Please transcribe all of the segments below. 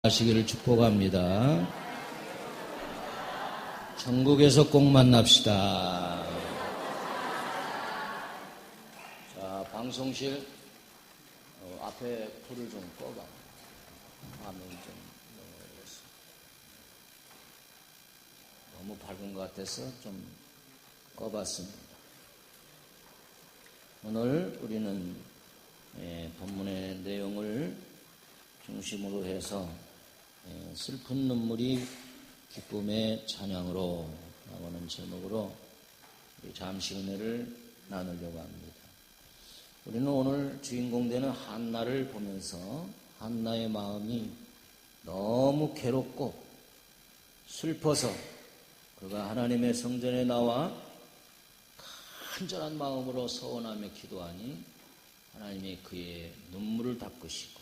하시기를 축복합니다. 천국에서 꼭 만납시다. 자, 방송실 앞에 불을 좀 꺼봐. 화면 좀 넣어야겠어. 너무 밝은 것 같아서 좀 꺼봤습니다. 오늘 우리는 본문의 내용을 중심으로 해서 슬픈 눈물이 기쁨의 찬양으로 나오는 제목으로 잠시 은혜를 나누려고 합니다. 우리는 오늘 주인공 되는 한나를 보면서 한나의 마음이 너무 괴롭고 슬퍼서 그가 하나님의 성전에 나와 간절한 마음으로 서원하며 기도하니 하나님이 그의 눈물을 닦으시고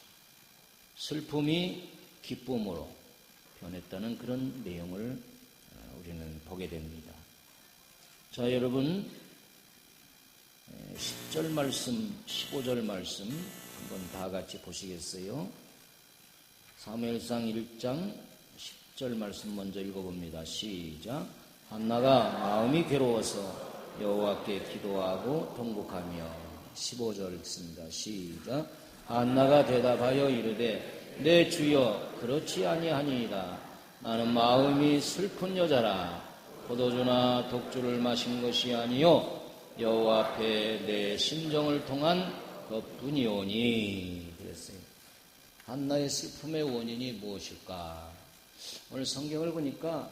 슬픔이 기쁨으로 변했다는 그런 내용을 우리는 보게 됩니다. 자, 여러분 10절 말씀, 15절 말씀 한번 다 같이 보시겠어요? 사무엘상 1장 10절 말씀 먼저 읽어봅니다. 시작. 한나가 마음이 괴로워서 여호와께 기도하고 통곡하며 15절 읽습니다. 시작. 한나가 대답하여 이르되 내 주여 그렇지 아니하니이다. 나는 마음이 슬픈 여자라. 포도주나 독주를 마신 것이 아니요 여호와 앞에 내 심정을 통한 것뿐이오니. 그랬어요. 한나의 슬픔의 원인이 무엇일까? 오늘 성경을 보니까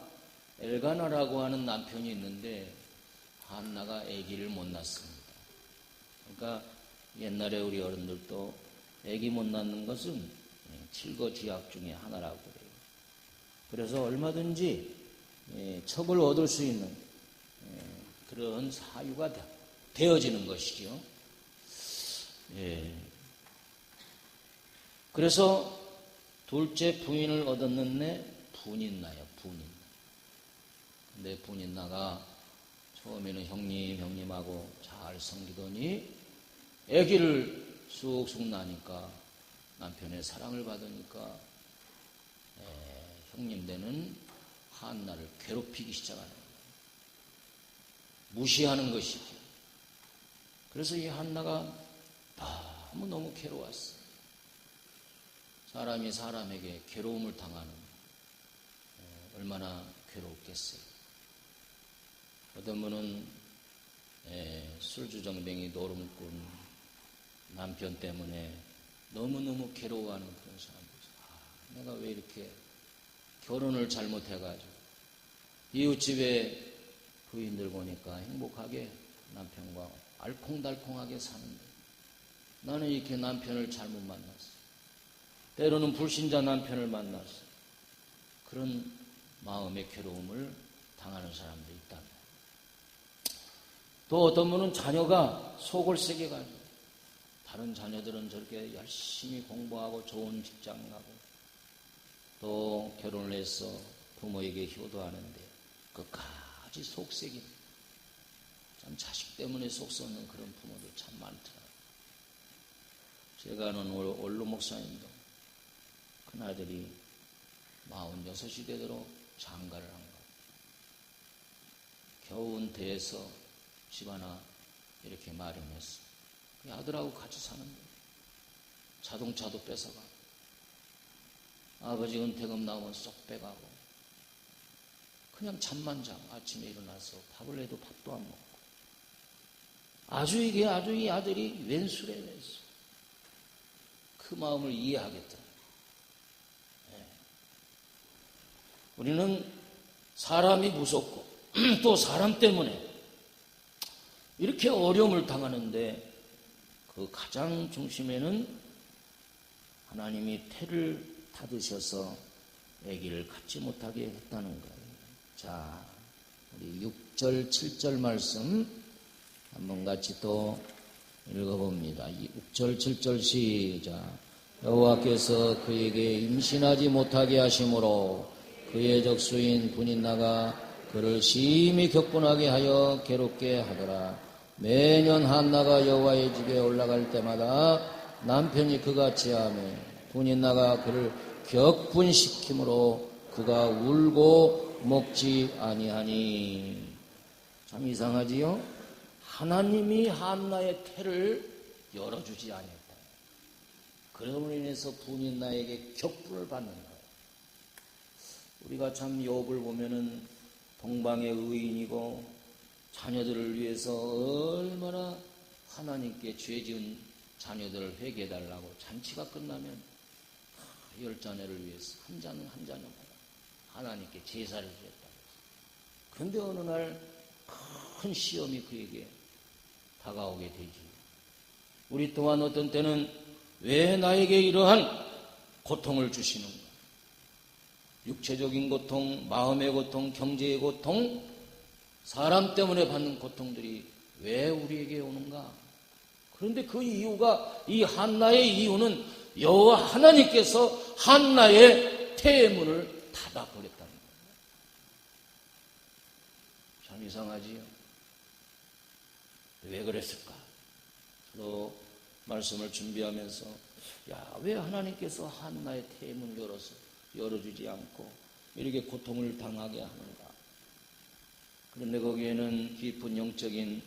엘가나라고 하는 남편이 있는데 한나가 아기를 못 낳습니다. 그러니까 옛날에 우리 어른들도 아기 못 낳는 것은 칠거지약 중에 하나라고 그래요. 그래서 얼마든지 첩을 얻을 수 있는 그런 사유가 되어지는 것이죠. 그래서 둘째 부인을 얻었는데 분인나요, 분인. 근데 분인나가 처음에는 형님하고 잘 섬기더니 아기를 쑥쑥 나니까 남편의 사랑을 받으니까 형님되는 한나를 괴롭히기 시작하는 거예요. 무시하는 것이죠. 그래서 이 한나가 너무 괴로웠어요. 사람이 사람에게 괴로움을 당하는 얼마나 괴롭겠어요. 어떤 분은 술주정뱅이 노름꾼 남편 때문에 너무너무 괴로워하는 그런 사람들. 내가 왜 이렇게 결혼을 잘못해가지고 이웃집에 부인들 보니까 행복하게 남편과 알콩달콩하게 사는데 나는 이렇게 남편을 잘못 만났어. 때로는 불신자 남편을 만났어. 그런 마음의 괴로움을 당하는 사람들이 있다. 또 어떤 분은 자녀가 속을 새겨가지고 다른 자녀들은 저렇게 열심히 공부하고 좋은 직장 가고 또 결혼을 해서 부모에게 효도하는데 끝까지 속색이 참 자식 때문에 속 썩는 그런 부모들 참 많더라고요. 제가 아는 원로 목사님도 큰아들이 46이 되도록 장가를 한 거예요. 겨우 은퇴해서 집 하나 이렇게 마련했어. 아들하고 같이 사는 거예요. 자동차도 뺏어가고 아버지 은퇴금 나오면 쏙 빼가고 그냥 잠만 자. 아침에 일어나서 밥을 해도 밥도 안 먹고 아주 이 아들이 왼수래 왼수. 그 마음을 이해하겠다. 우리는 사람이 무섭고 또 사람 때문에 이렇게 어려움을 당하는데 그 가장 중심에는 하나님이 태를 닫으셔서 아기를 갖지 못하게 했다는 거예요. 자, 우리 6절, 7절 말씀 한번 같이 또 읽어봅니다. 6절, 7절 시작. 여호와께서 그에게 임신하지 못하게 하심으로 그의 적수인 분인나가 그를 심히 격분하게 하여 괴롭게 하더라. 매년 한나가 여호와의 집에 올라갈 때마다 남편이 그같이 하며 분인나가 그를 격분시키므로 그가 울고 먹지 아니하니. 참 이상하지요? 하나님이 한나의 태를 열어주지 아니했다. 그러므로 인해서 분이 나에게 격분을 받는 거예요. 우리가 참 욥을 보면은 동방의 의인이고 자녀들을 위해서 얼마나 하나님께 죄 지은 자녀들을 회개해달라고 잔치가 끝나면 10자녀를 위해서 한 자녀마다 하나님께 제사를 드렸다. 그런데 어느 날 큰 시험이 그에게 다가오게 되지. 우리 또한 어떤 때는 왜 나에게 이러한 고통을 주시는가? 육체적인 고통, 마음의 고통, 경제의 고통, 사람 때문에 받는 고통들이 왜 우리에게 오는가? 그런데 그 이유가, 이 한나의 이유는 여호와 하나님께서 한나의 태의 문을 닫아버렸다는 거예요. 참 이상하지요? 왜 그랬을까? 저도 말씀을 준비하면서 왜 하나님께서 한나의 태의 문을 열어주지 않고 이렇게 고통을 당하게 하는가? 그런데 거기에는 깊은 영적인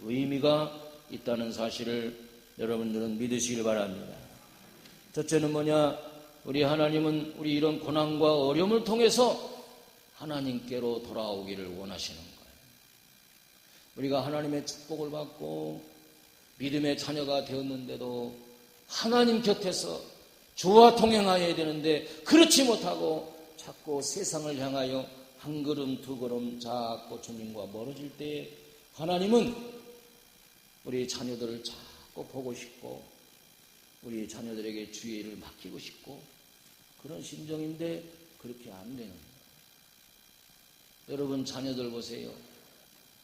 의미가 있다는 사실을 여러분들은 믿으시길 바랍니다. 첫째는 뭐냐? 우리 하나님은 우리 이런 고난과 어려움을 통해서 하나님께로 돌아오기를 원하시는 거예요. 우리가 하나님의 축복을 받고 믿음의 자녀가 되었는데도 하나님 곁에서 주와 동행하여야 되는데 그렇지 못하고 자꾸 세상을 향하여 한 걸음 두 걸음 자꾸 주님과 멀어질 때에 하나님은 우리 자녀들을 자꾸 보고 싶고 우리 자녀들에게 주의 일을 맡기고 싶고 그런 심정인데 그렇게 안 되는 거예요. 여러분 자녀들 보세요.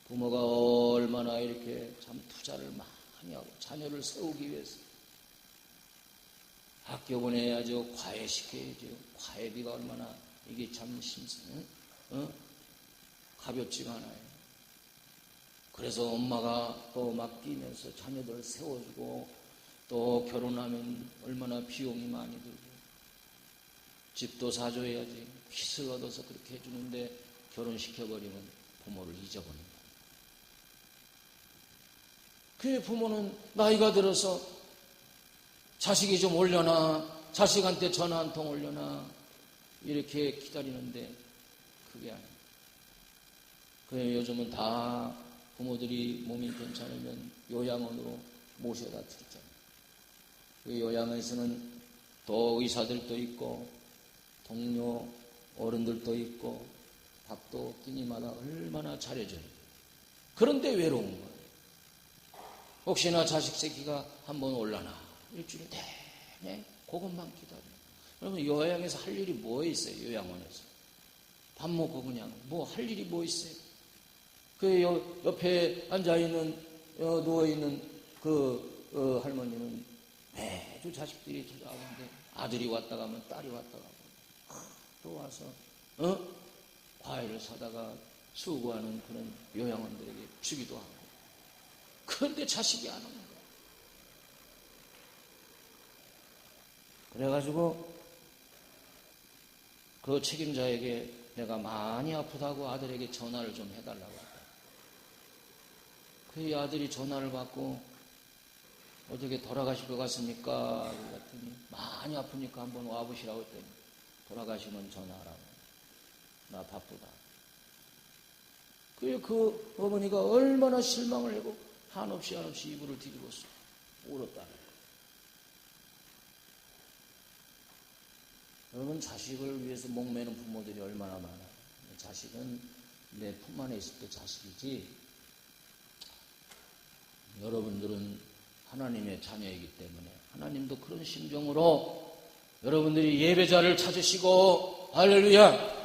부모가 얼마나 이렇게 참 투자를 많이 하고 자녀를 세우기 위해서 학교 보내야죠. 과외시켜야죠. 과외비가 얼마나 이게 참 가볍지가 않아요. 그래서 엄마가 또 맡기면서 자녀들을 세워주고 또 결혼하면 얼마나 비용이 많이 들고 집도 사줘야지. 빚을 얻어서 그렇게 해주는데 결혼시켜버리면 부모를 잊어버린다. 그 부모는 나이가 들어서 자식이 좀 올려나 자식한테 전화 한 통 올려나 이렇게 기다리는데 그게 아니에요. 그래서 요즘은 다 부모들이 몸이 괜찮으면 요양원으로 모셔다 드리잖아요. 그 요양원에서는 또 의사들도 있고 동료 어른들도 있고 밥도 끼니마다 얼마나 잘해줘요. 그런데 외로운 거예요. 혹시나 자식 새끼가 한번 올라나 일주일에 내내 그것만 기다려. 그러면 요양에서 할 일이 뭐 있어요? 요양원에서 밥 먹고 그냥 뭐 할 일이 뭐 있어요? 그 옆에 앉아있는 누워있는 그 할머니는 매주 자식들이 찾아오는데 아들이 왔다 가면 딸이 왔다 가고 또 와서 과일을 사다가 수고하는 그런 요양원들에게 주기도 하고. 그런데 자식이 안 오는 거야. 그래가지고 그 책임자에게 내가 많이 아프다고 아들에게 전화를 좀 해달라고 했다. 그 아들이 전화를 받고 어떻게 돌아가실 것 같습니까? 그랬더니 많이 아프니까 한번 와보시라고 했더니 돌아가시면 전화하라고. 나 바쁘다. 그 어머니가 얼마나 실망을 하고 한없이 이불을 뒤집어 울었다는 거예요. 여러분 자식을 위해서 목매는 부모들이 얼마나 많아요. 자식은 내 품 안에 있을 때 자식이지 여러분들은 하나님의 자녀이기 때문에 하나님도 그런 심정으로 여러분들이 예배자를 찾으시고 할렐루야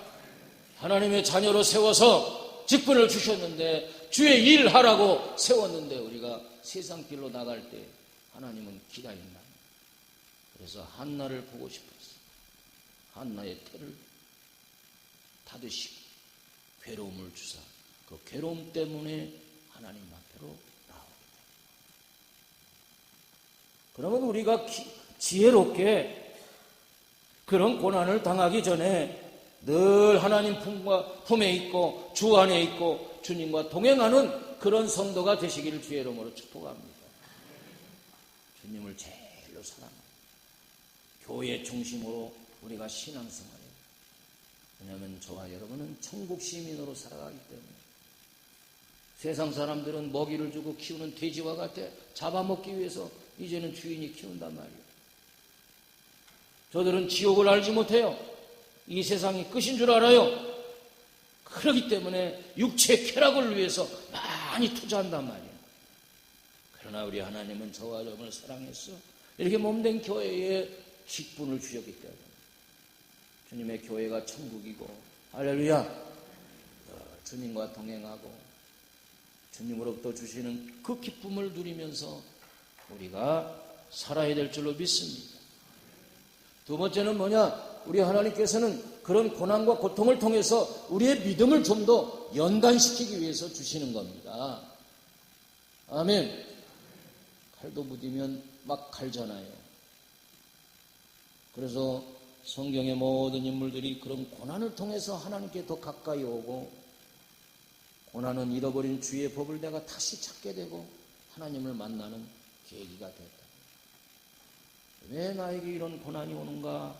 하나님의 자녀로 세워서 직분을 주셨는데 주의 일을 하라고 세웠는데 우리가 세상 길로 나갈 때 하나님은 기다린다. 그래서 한나를 보고 싶었어. 한나의 태를 닫으시고 괴로움을 주사 그 괴로움 때문에 하나님 앞으로 나옵니다. 그러면 우리가 지혜롭게 그런 고난을 당하기 전에 늘 하나님 품에 있고 주 안에 있고 주님과 동행하는 그런 성도가 되시기를 주의 이름으로 축복합니다. 주님을 제일로 사랑합니다. 교회 중심으로 우리가 신앙생활해요. 왜냐하면 저와 여러분은 천국 시민으로 살아가기 때문에 세상 사람들은 먹이를 주고 키우는 돼지와 같아 잡아먹기 위해서 이제는 주인이 키운단 말이에요. 저들은 지옥을 알지 못해요. 이 세상이 끝인 줄 알아요. 그렇기 때문에 육체 쾌락을 위해서 많이 투자한단 말이에요. 그러나 우리 하나님은 저와 여러분을 사랑해서 이렇게 몸된 교회에 직분을 주셨기 때문에 주님의 교회가 천국이고 할렐루야, 주님과 동행하고 주님으로부터 주시는 그 기쁨을 누리면서 우리가 살아야 될 줄로 믿습니다. 두 번째는 뭐냐? 우리 하나님께서는 그런 고난과 고통을 통해서 우리의 믿음을 좀 더 연단시키기 위해서 주시는 겁니다. 아멘. 칼도 무디면 막 갈잖아요. 그래서 성경의 모든 인물들이 그런 고난을 통해서 하나님께 더 가까이 오고 고난은 잃어버린 주의 법을 내가 다시 찾게 되고 하나님을 만나는 계기가 됐다. 왜 나에게 이런 고난이 오는가?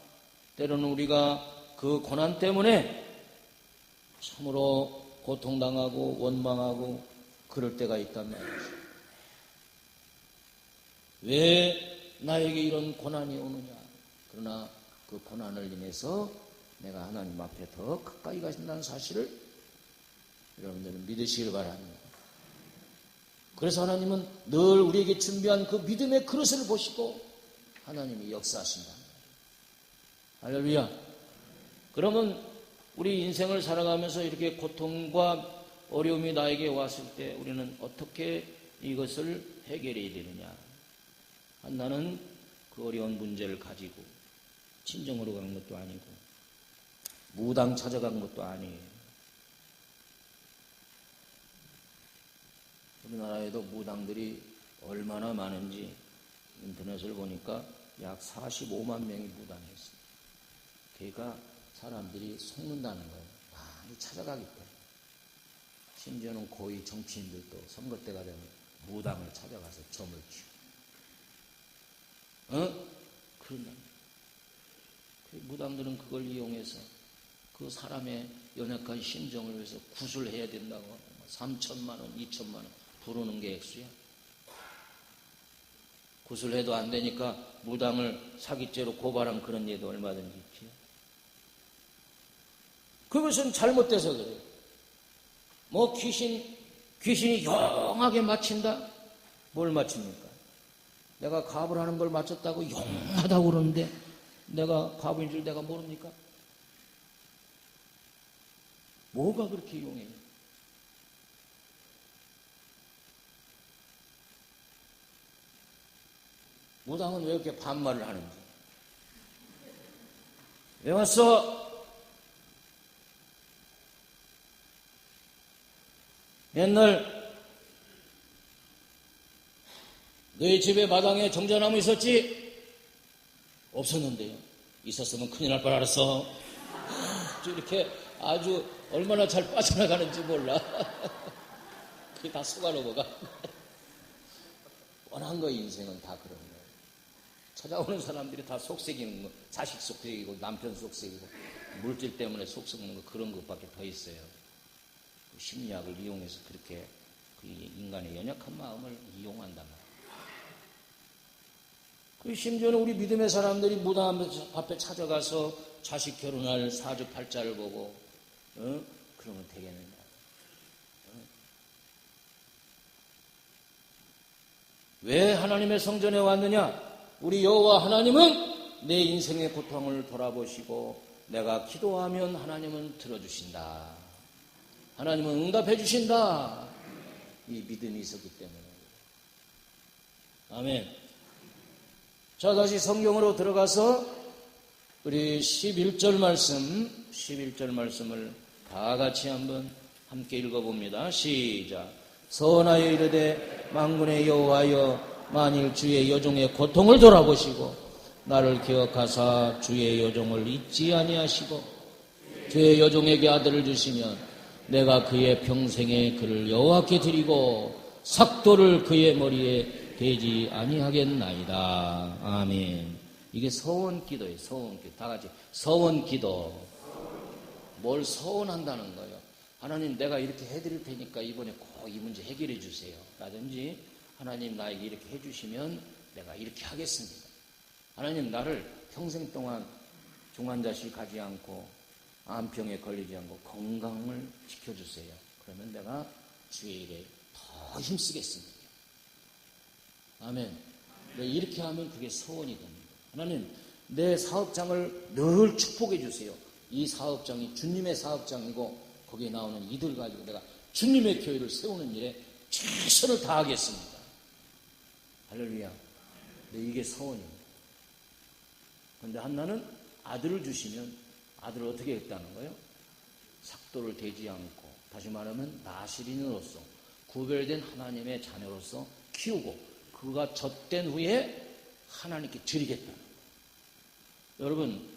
때로는 우리가 그 고난 때문에 참으로 고통당하고 원망하고 그럴 때가 있단 말이죠. 왜 나에게 이런 고난이 오느냐? 그러나 그 고난을 인해서 내가 하나님 앞에 더 가까이 가신다는 사실을 여러분들은 믿으시길 바랍니다. 그래서 하나님은 늘 우리에게 준비한 그 믿음의 그릇을 보시고 하나님이 역사하신다. 할렐루야. 그러면 우리 인생을 살아가면서 이렇게 고통과 어려움이 나에게 왔을 때 우리는 어떻게 이것을 해결해야 되느냐? 나는 그 어려운 문제를 가지고 친정으로 간 것도 아니고 무당 찾아간 것도 아니에요. 우리나라에도 무당들이 얼마나 많은지 인터넷을 보니까 약 45만 명이 무당이 있어요. 그러니까 사람들이 속는다는 거예요. 많이 찾아가기 때문에. 심지어는 고위 정치인들도 선거 때가 되면 무당을 찾아가서 점을 치고 그런다. 무당들은 그걸 이용해서 그 사람의 연약한 심정을 위해서 구술해야 된다고 3천만 원, 2천만 원 부르는 게 액수야. 구술해도 안 되니까 무당을 사기죄로 고발한 그런 예도 얼마든지 있지. 그것은 잘못돼서 그래요. 뭐 귀신이 용하게 맞힌다? 뭘 맞춥니까? 내가 갑을 하는 걸 맞췄다고 용하다고 그러는데 내가 갑인 줄 내가 모릅니까? 뭐가 그렇게 용해요? 무당은 왜 이렇게 반말을 하는지. 왜 왔어? 옛날 너희 집에 마당에 정자나무 있었지? 없었는데요. 있었으면 큰일 날 걸 알았어. 이렇게 아주 얼마나 잘 빠져나가는지 몰라. 그게 다 속아 넘어가. 뻔한 거 인생은 다 그런 거예요. 찾아오는 사람들이 다 속색이는 거, 자식 속색이고 남편 속색이고 물질 때문에 속 썩는 거 그런 것밖에 더 있어요. 그 심리학을 이용해서 그렇게 그 인간의 연약한 마음을 이용한단 말이에요. 그 심지어는 우리 믿음의 사람들이 무당 앞에 찾아가서 자식 결혼할 사주팔자를 보고 그러면 되겠느냐. 왜 하나님의 성전에 왔느냐? 우리 여호와 하나님은 내 인생의 고통을 돌아보시고 내가 기도하면 하나님은 들어주신다. 하나님은 응답해 주신다. 이 믿음이 있었기 때문에. 아멘. 자, 다시 성경으로 들어가서 우리 11절 말씀을 다 같이 한번 함께 읽어봅니다. 시작. 선하여 이르되 만군의 여호와여 만일 주의 여종의 고통을 돌아보시고 나를 기억하사 주의 여종을 잊지 아니하시고 주의 여종에게 아들을 주시면 내가 그의 평생에 그를 여호와께 드리고 삭도를 그의 머리에 대지 아니하겠나이다. 아멘. 이게 서원기도예요. 서원기도. 다 같이 서원기도. 뭘 서원한다는 거예요. 하나님, 내가 이렇게 해드릴 테니까 이번에 꼭 이 문제 해결해 주세요. 라든지 하나님, 나에게 이렇게 해주시면 내가 이렇게 하겠습니다. 하나님, 나를 평생 동안 중환자실 가지 않고 암병에 걸리지 않고 건강을 지켜주세요. 그러면 내가 주의 일에 더 힘쓰겠습니다. 아멘. 이렇게 하면 그게 소원이 됩니다. 하나님, 내 사업장을 늘 축복해 주세요. 이 사업장이 주님의 사업장이고 거기에 나오는 이들 가지고 내가 주님의 교회를 세우는 일에 최선을 다하겠습니다. 할렐루야. 근데 이게 소원입니다. 그런데 한나는 아들을 주시면 아들을 어떻게 했다는 거예요? 삭도를 대지 않고, 다시 말하면 나실인으로서 구별된 하나님의 자녀로서 키우고 그가 젖된 후에 하나님께 드리겠다는 거예요. 여러분,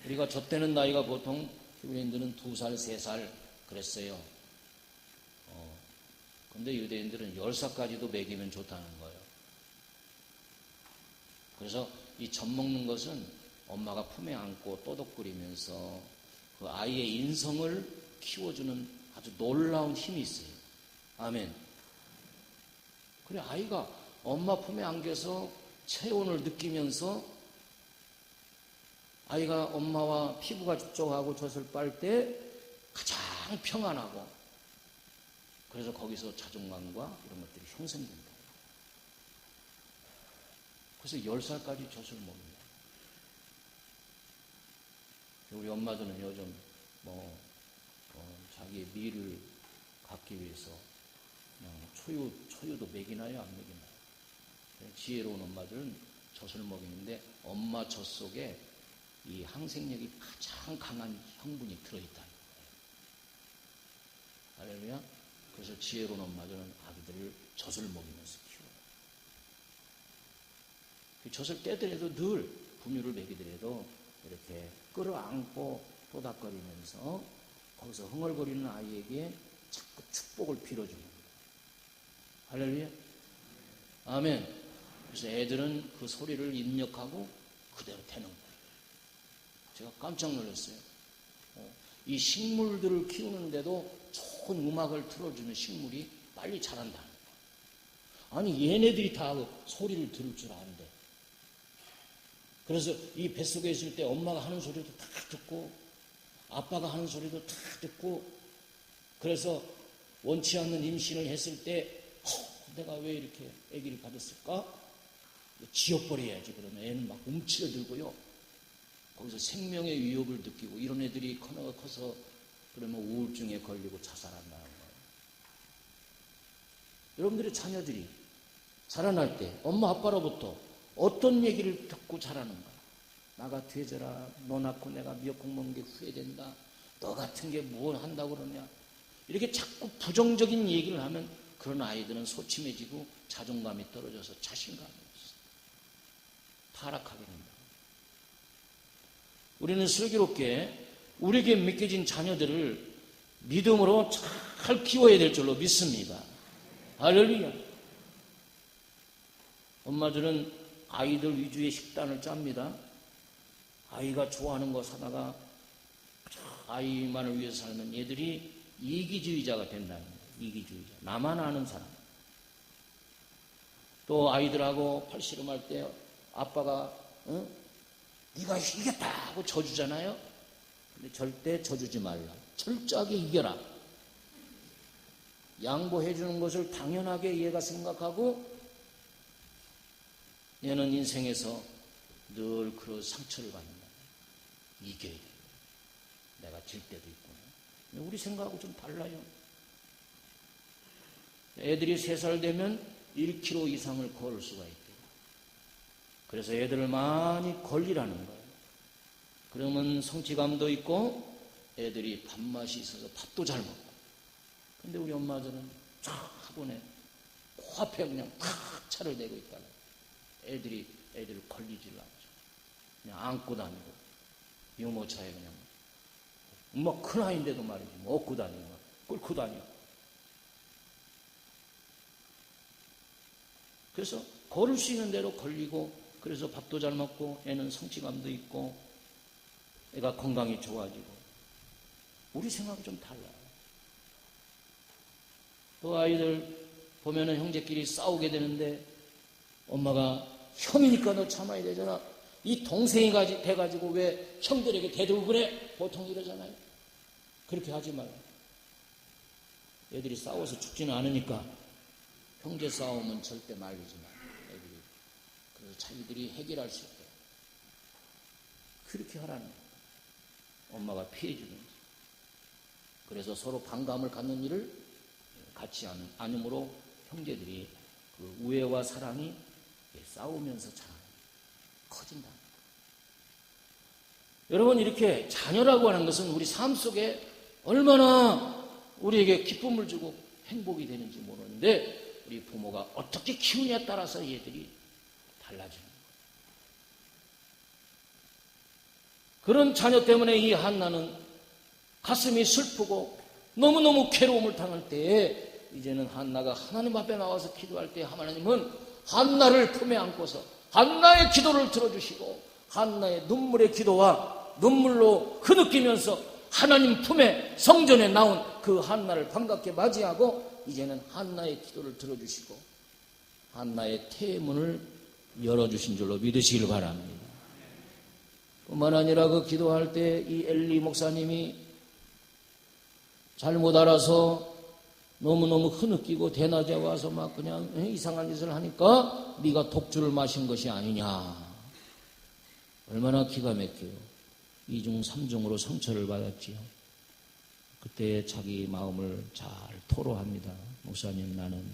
우리가 젖되는 나이가 보통 히브리인들은 2살, 3살 그랬어요. 근데 유대인들은 10살까지도 먹이면 좋다는 거예요. 그래서 이 젖 먹는 것은 엄마가 품에 안고 또독거리면서 그 아이의 인성을 키워주는 아주 놀라운 힘이 있어요. 아멘. 그래, 아이가 엄마 품에 안겨서 체온을 느끼면서 아이가 엄마와 피부가 접촉하고 젖을 빨 때 가장 평안하고, 그래서 거기서 자존감과 이런 것들이 형성된다. 그래서 10살까지 젖을 먹는다. 우리 엄마들은 요즘 자기의 미를 갖기 위해서 그냥 초유도 먹이나요, 안 먹이나요? 지혜로운 엄마들은 젖을 먹이는데 엄마 젖 속에 이 항생력이 가장 강한 성분이 들어있다는 거예요. 할렐루야. 그래서 지혜로운 엄마들은 아기들을 젖을 먹이면서 키워요. 그 젖을 떼더라도 늘 분유를 먹이더라도 이렇게 끌어안고 토닥거리면서 거기서 흥얼거리는 아이에게 자꾸 축복을 빌어주는 거예요. 할렐루야. 아멘. 그래서 애들은 그 소리를 입력하고 그대로 되는 거예요. 제가 깜짝 놀랐어요. 이 식물들을 키우는데도 좋은 음악을 틀어주는 식물이 빨리 자란다는 거예요. 아니, 얘네들이 다 소리를 들을 줄 아는데. 그래서 이 뱃속에 있을 때 엄마가 하는 소리도 다 듣고 아빠가 하는 소리도 다 듣고, 그래서 원치 않는 임신을 했을 때 내가 왜 이렇게 아기를 가졌을까? 지어버려야지. 그러면 애는 막 움츠러들고요. 거기서 생명의 위협을 느끼고, 이런 애들이 커서 그러면 우울증에 걸리고 자살한다는 거예요. 여러분들의 자녀들이 자라날 때 엄마 아빠로부터 어떤 얘기를 듣고 자라는가? 나가 되져라. 너 낳고 내가 미역국 먹는 게 후회된다. 너 같은 게 뭘 한다고 그러냐? 이렇게 자꾸 부정적인 얘기를 하면 그런 아이들은 소침해지고 자존감이 떨어져서 자신감이 없어. 타락하게 된다. 우리는 슬기롭게 우리에게 맡겨진 자녀들을 믿음으로 잘 키워야 될 줄로 믿습니다. 할렐루야. 엄마들은 아이들 위주의 식단을 짭니다. 아이가 좋아하는 거 사다가 아이만을 위해서 살면 얘들이 이기주의자가 된다는 거예요. 이기주의자. 나만 아는 사람. 또 아이들하고 팔씨름할 때 아빠가 네가 이겼다 하고 져주잖아요. 근데 절대 져주지 말라. 철저하게 이겨라. 양보해 주는 것을 당연하게 얘가 생각하고, 얘는 인생에서 늘 그런 상처를 받는다. 이겨야 돼. 내가 질 때도 있구나. 우리 생각하고 좀 달라요. 애들이 3살 되면 1kg 이상을 걸을 수가 있대요. 그래서 애들을 많이 걸리라는 거예요. 그러면 성취감도 있고 애들이 밥맛이 있어서 밥도 잘 먹고. 근데 우리 엄마들은 쫙 학원에 코앞에 그냥 탁 차를 대고 있다가 애들이 애들 걸리질 않죠. 그냥 안고 다니고 유모차에 그냥 뭐 큰 아이인데도 말이지 뭐 업고 다니고 끌고 다니고. 그래서 걸을 수 있는 대로 걸리고, 그래서 밥도 잘 먹고 애는 성취감도 있고 애가 건강이 좋아지고. 우리 생각이 좀 달라요. 또 아이들 보면은 형제끼리 싸우게 되는데 엄마가 형이니까 너 참아야 되잖아. 이 동생이 돼가지고 왜 형들에게 대들고 그래? 보통 이러잖아요. 그렇게 하지 말고. 애들이 싸워서 죽지는 않으니까 형제 싸움은 절대 말리지 마. 애들이. 그래서 자기들이 해결할 수 있게. 그렇게 하라는 거예요. 엄마가 피해 주는 거지. 그래서 서로 반감을 갖는 일을 같이 않음으로 형제들이 그 우애와 사랑이 싸우면서 잘 커진다. 여러분, 이렇게 자녀라고 하는 것은 우리 삶 속에 얼마나 우리에게 기쁨을 주고 행복이 되는지 모르는데, 우리 부모가 어떻게 키우냐에 따라서 얘들이 달라지는 거예요. 그런 자녀 때문에 이 한나는 가슴이 슬프고 너무너무 괴로움을 당할 때에 이제는 한나가 하나님 앞에 나와서 기도할 때 하나님은 한나를 품에 안고서 한나의 기도를 들어주시고 한나의 눈물의 기도와 눈물로 흐느끼면서 하나님 품에 성전에 나온 그 한나를 반갑게 맞이하고 이제는 한나의 기도를 들어주시고 한나의 태문을 열어주신 줄로 믿으시길 바랍니다. 뿐만 아니라 그 기도할 때 이 엘리 목사님이 잘못 알아서 너무너무 흐느끼고 대낮에 와서 막 그냥 이상한 짓을 하니까 네가 독주를 마신 것이 아니냐. 얼마나 기가 막혀요. 2중 3중으로 상처를 받았지요. 그때 자기 마음을 잘 토로합니다. 목사님, 나는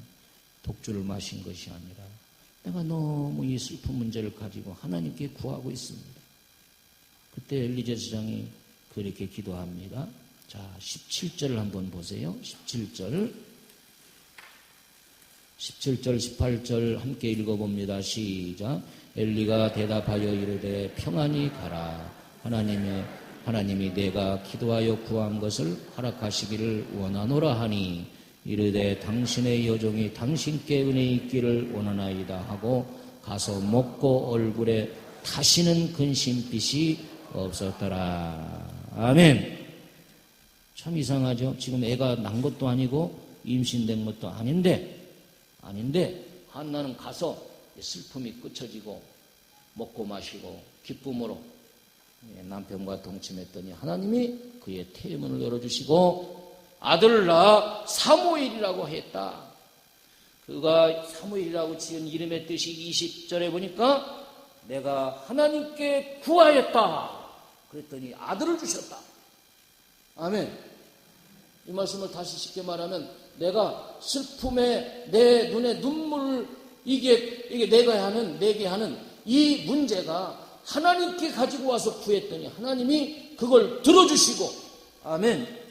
독주를 마신 것이 아니라 내가 너무 이 슬픈 문제를 가지고 하나님께 구하고 있습니다. 그때 엘리 제사장이 그렇게 기도합니다. 자, 17절을 한번 보세요. 17절, 18절 함께 읽어봅니다. 시작. 엘리가 대답하여 이르되 평안히 가라. 하나님이 내가 기도하여 구한 것을 허락하시기를 원하노라 하니 이르되 당신의 여종이 당신께 은혜 있기를 원하나이다 하고 가서 먹고 얼굴에 다시는 근심빛이 없었더라. 아멘. 참 이상하죠. 지금 애가 난 것도 아니고 임신된 것도 아닌데 한나는 가서 슬픔이 끝쳐지고 먹고 마시고 기쁨으로 남편과 동침했더니 하나님이 그의 태문을 열어주시고 아들을 낳아 사무엘이라고 했다. 그가 사무엘이라고 지은 이름의 뜻이 20절에 보니까 내가 하나님께 구하였다. 그랬더니 아들을 주셨다. 아멘. 이 말씀을 다시 쉽게 말하면 내가 슬픔에 내 눈에 눈물을 이게 내게 하는 이 문제가 하나님께 가지고 와서 구했더니 하나님이 그걸 들어주시고 아멘.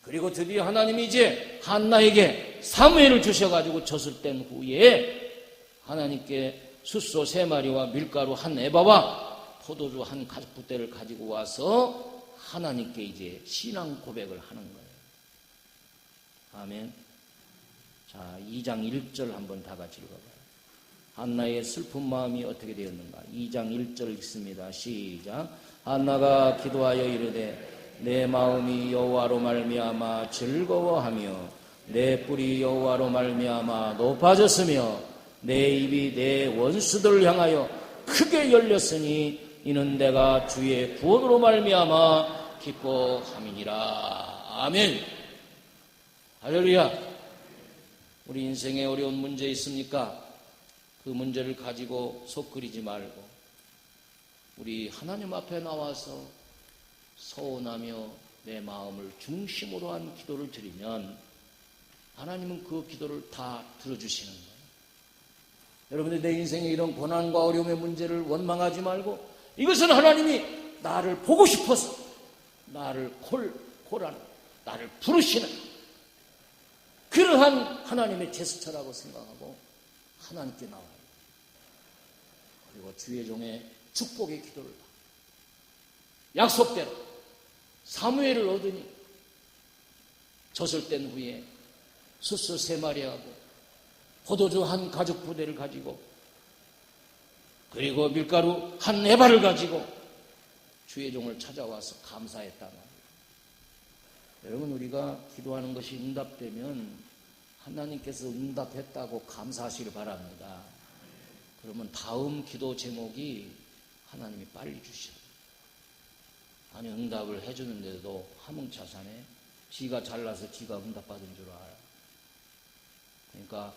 그리고 드디어 하나님이 이제 한나에게 사무엘을 주셔가지고 젖을 뗀 후에 하나님께 숫소 3마리와 밀가루 1에바와 포도주 1가죽부대를 가지고 와서 하나님께 이제 신앙 고백을 하는 거예요. 아멘. 자, 2장 1절 한번 다 같이 읽어봐요. 한나의 슬픈 마음이 어떻게 되었는가. 2장 1절 읽습니다. 시작. 한나가 기도하여 이르되 내 마음이 여호와로 말미암아 즐거워하며 내 뿔이 여호와로 말미암아 높아졌으며 내 입이 내 원수들을 향하여 크게 열렸으니 이는 내가 주의 구원으로 말미암아 기뻐함이니라. 아멘. 할렐루야. 우리 인생에 어려운 문제 있습니까? 그 문제를 가지고 속 끓이지 말고 우리 하나님 앞에 나와서 서운하며 내 마음을 중심으로 한 기도를 드리면 하나님은 그 기도를 다 들어주시는 거예요. 여러분들 내 인생에 이런 고난과 어려움의 문제를 원망하지 말고 이것은 하나님이 나를 보고 싶어서 나를 나를 부르시는 그러한 하나님의 제스처라고 생각하고 하나님께 나와요. 그리고 주의 종의 축복의 기도를 받고 약속대로 사무엘을 얻으니 젖을 뗀 후에 숫소 3마리하고 포도주 한 가죽 부대를 가지고 그리고 밀가루 한 에바를 가지고 주의 종을 찾아와서 감사했다 말이에요. 여러분, 우리가 기도하는 것이 응답되면 하나님께서 응답했다고 감사하시길 바랍니다. 그러면 다음 기도 제목이 하나님이 빨리 주셔요. 아니, 응답을 해주는데도 화목자산에 지가 잘나서 지가 응답받은 줄 알아요. 그러니까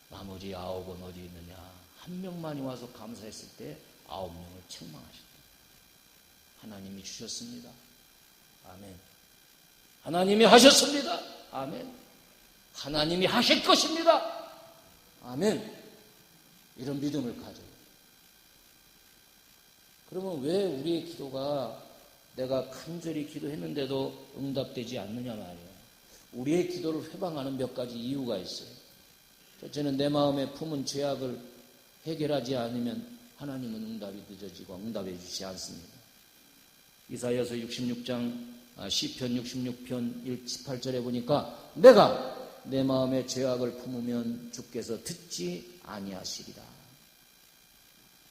나머지 9은 어디 있느냐. 한 명만이 와서 감사했을 때 9명을 책망하셨다. 하나님이 주셨습니다. 아멘. 하나님이 하셨습니다. 아멘. 하나님이 하실 것입니다. 아멘. 이런 믿음을 가져요. 그러면 왜 우리의 기도가 내가 간절히 기도했는데도 응답되지 않느냐 말이에요. 우리의 기도를 회방하는 몇 가지 이유가 있어요. 첫째는 내 마음에 품은 죄악을 해결하지 않으면 하나님은 응답이 늦어지고 응답해 주시지 않습니다. 이사야서 66장 시편 66편 18절에 보니까 내가 내 마음에 죄악을 품으면 주께서 듣지 아니하시리라.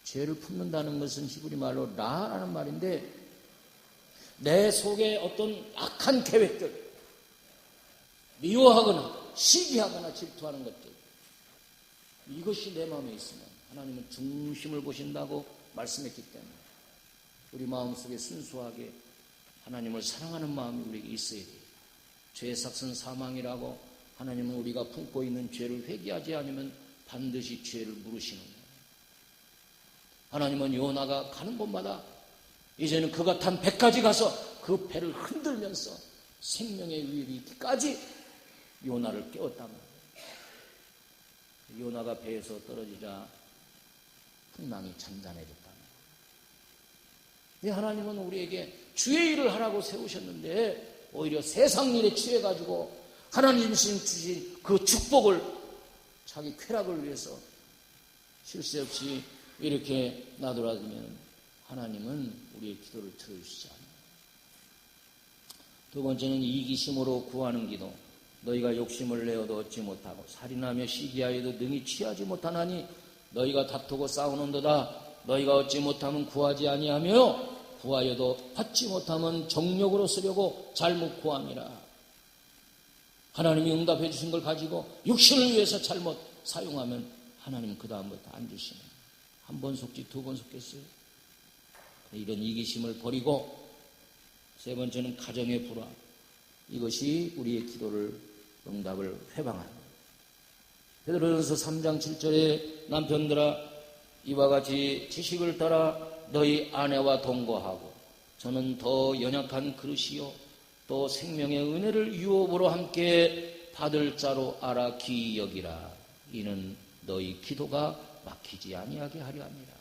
죄를 품는다는 것은 히브리 말로 라라는 말인데 내 속에 어떤 악한 계획들, 미워하거나 시기하거나 질투하는 것들, 이것이 내 마음에 있으면 하나님은 중심을 보신다고 말씀했기 때문에 우리 마음속에 순수하게 하나님을 사랑하는 마음이 우리에게 있어야 돼요. 죄의 삭은 사망이라고 하나님은 우리가 품고 있는 죄를 회개하지 않으면 반드시 죄를 물으시는 거예요. 하나님은 요나가 가는 곳마다 이제는 그가 탄 배까지 가서 그 배를 흔들면서 생명의 위협이 있기까지 요나를 깨웠단 말이에요. 요나가 배에서 떨어지자 풍랑이 잔잔해졌다. 하나님은 우리에게 주의 일을 하라고 세우셨는데 오히려 세상 일에 취해가지고 하나님 주신 그 축복을 자기 쾌락을 위해서 쉴 새 없이 이렇게 나돌아다니면 하나님은 우리의 기도를 들어주시지 않아요. 두 번째는 이기심으로 구하는 기도. 너희가 욕심을 내어도 얻지 못하고 살인하며 시기하여도 능히 취하지 못하나니 너희가 다투고 싸우는도다. 너희가 얻지 못하면 구하지 아니하며 구하여도 받지 못하면 정욕으로 쓰려고 잘못 구함이라. 하나님이 응답해 주신 걸 가지고 육신을 위해서 잘못 사용하면 하나님은 그 다음부터 안 주시네. 한 번 속지 2번 속겠어요. 이런 이기심을 버리고 세 번째는 가정의 불화. 이것이 우리의 기도를 응답을 회방하는 거예요. 베드로전서 3장 7절에 남편들아 이와 같이 지식을 따라 너희 아내와 동거하고 저는 더 연약한 그릇이요 또 생명의 은혜를 유업으로 함께 받을 자로 알아 기이 여기라. 이는 너희 기도가 막히지 아니하게 하려 합니다.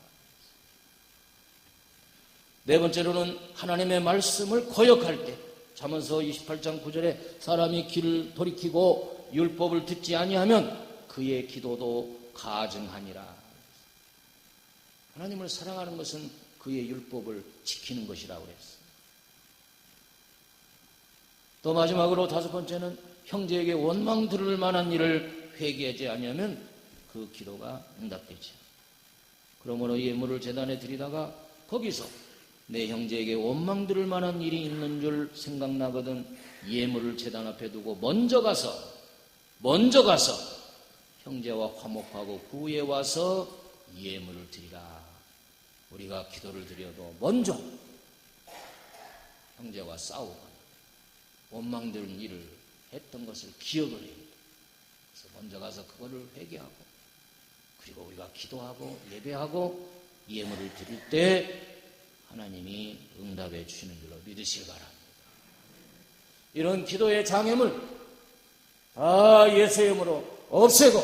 네 번째로는 하나님의 말씀을 거역할 때 잠언서 28장 9절에 사람이 길을 돌이키고 율법을 듣지 아니하면 그의 기도도 가증하니라. 하나님을 사랑하는 것은 그의 율법을 지키는 것이라고 그랬어요. 또 마지막으로 5번째는 형제에게 원망 들을 만한 일을 회개하지 아니하면 그 기도가 응답되죠. 그러므로 예물을 제단에 드리다가 거기서 내 형제에게 원망 들을 만한 일이 있는 줄 생각나거든 예물을 제단 앞에 두고 먼저 가서 형제와 화목하고 구에 와서 예물을 드리라. 우리가 기도를 드려도 먼저 형제와 싸우거나 원망 들은 일을 했던 것을 기억을 해야 돼. 그래서 먼저 가서 그거를 회개하고 그리고 우리가 기도하고 예배하고 예물을 드릴 때 하나님이 응답해 주시는 줄로 믿으시기 바랍니다. 이런 기도의 장애물 다 예수의 이름으로 없애고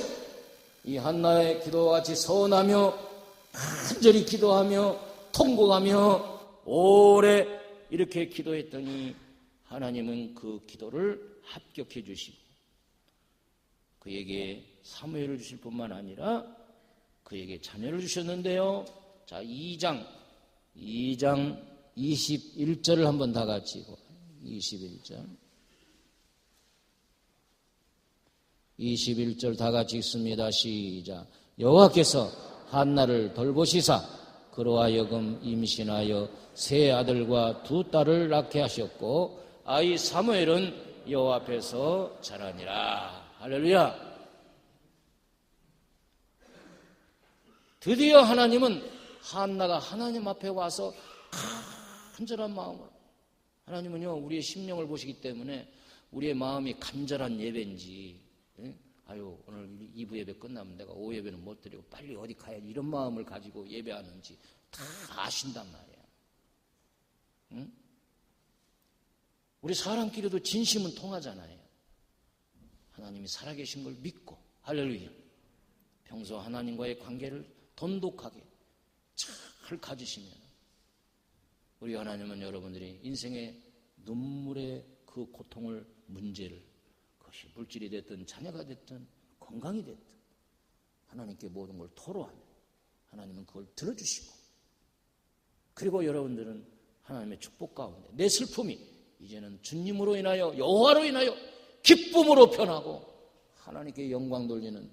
이 한나의 기도와 같이 서원하며 간절히 기도하며 통곡하며 오래 이렇게 기도했더니 하나님은 그 기도를 합격해 주시고 그에게 사무엘을 주실 뿐만 아니라 그에게 자녀를 주셨는데요. 자, 2장 21절을 한번 다 같이 21절 다 같이 읽습니다. 시작. 여호와께서 한나를 돌보시사 그로 하여금 임신하여 세 아들과 두 딸을 낳게 하셨고 아이 사무엘은 여호와 앞에서 자라니라. 할렐루야. 드디어 하나님은 한나가 하나님 앞에 와서 간절한 마음으로, 하나님은요 우리의 심령을 보시기 때문에 우리의 마음이 간절한 예배인지, 아유 오늘 2부 예배 끝나면 내가 5 예배는 못 드리고 빨리 어디 가야지, 이런 마음을 가지고 예배하는지 다 아신단 말이야. 응? 우리 사람끼리도 진심은 통하잖아요. 하나님이 살아계신 걸 믿고, 할렐루야. 평소 하나님과의 관계를 돈독하게 잘 가지시면 우리 하나님은 여러분들이 인생의 눈물의 그 고통을, 문제를, 그것이 물질이 됐든 자녀가 됐든 건강이 됐든 하나님께 모든 걸 토로하면 하나님은 그걸 들어주시고, 그리고 여러분들은 하나님의 축복 가운데 내 슬픔이 이제는 주님으로 인하여, 여호와로 인하여 기쁨으로 변하고 하나님께 영광 돌리는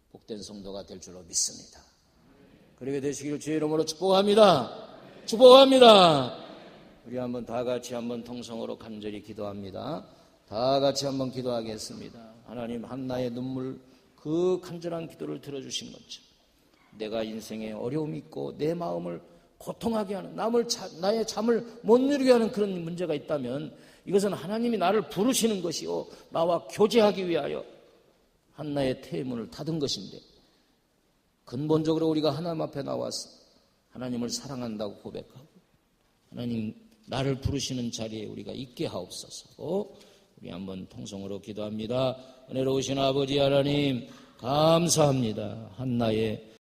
복된 성도가 될 줄로 믿습니다. 그렇게 되시기를 주의 이름으로 축복합니다. 축복합니다. 우리 한번 다 같이 한번 통성으로 간절히 기도합니다. 다 같이 한번 기도하겠습니다. 하나님, 한나의 눈물, 그 간절한 기도를 들어주신 것처럼 내가 인생에 어려움이 있고 내 마음을 고통하게 하는, 나의 잠을 못 이루게 하는 그런 문제가 있다면 이것은 하나님이 나를 부르시는 것이요 나와 교제하기 위하여 한나의 태문을 닫은 것인데, 근본적으로 우리가 하나님 앞에 나와서 하나님을 사랑한다고 고백하고 하나님 나를 부르시는 자리에 우리가 있게 하옵소서. 우리 한번 통성으로 기도합니다. 은혜로우신 아버지 하나님, 감사합니다. 한나의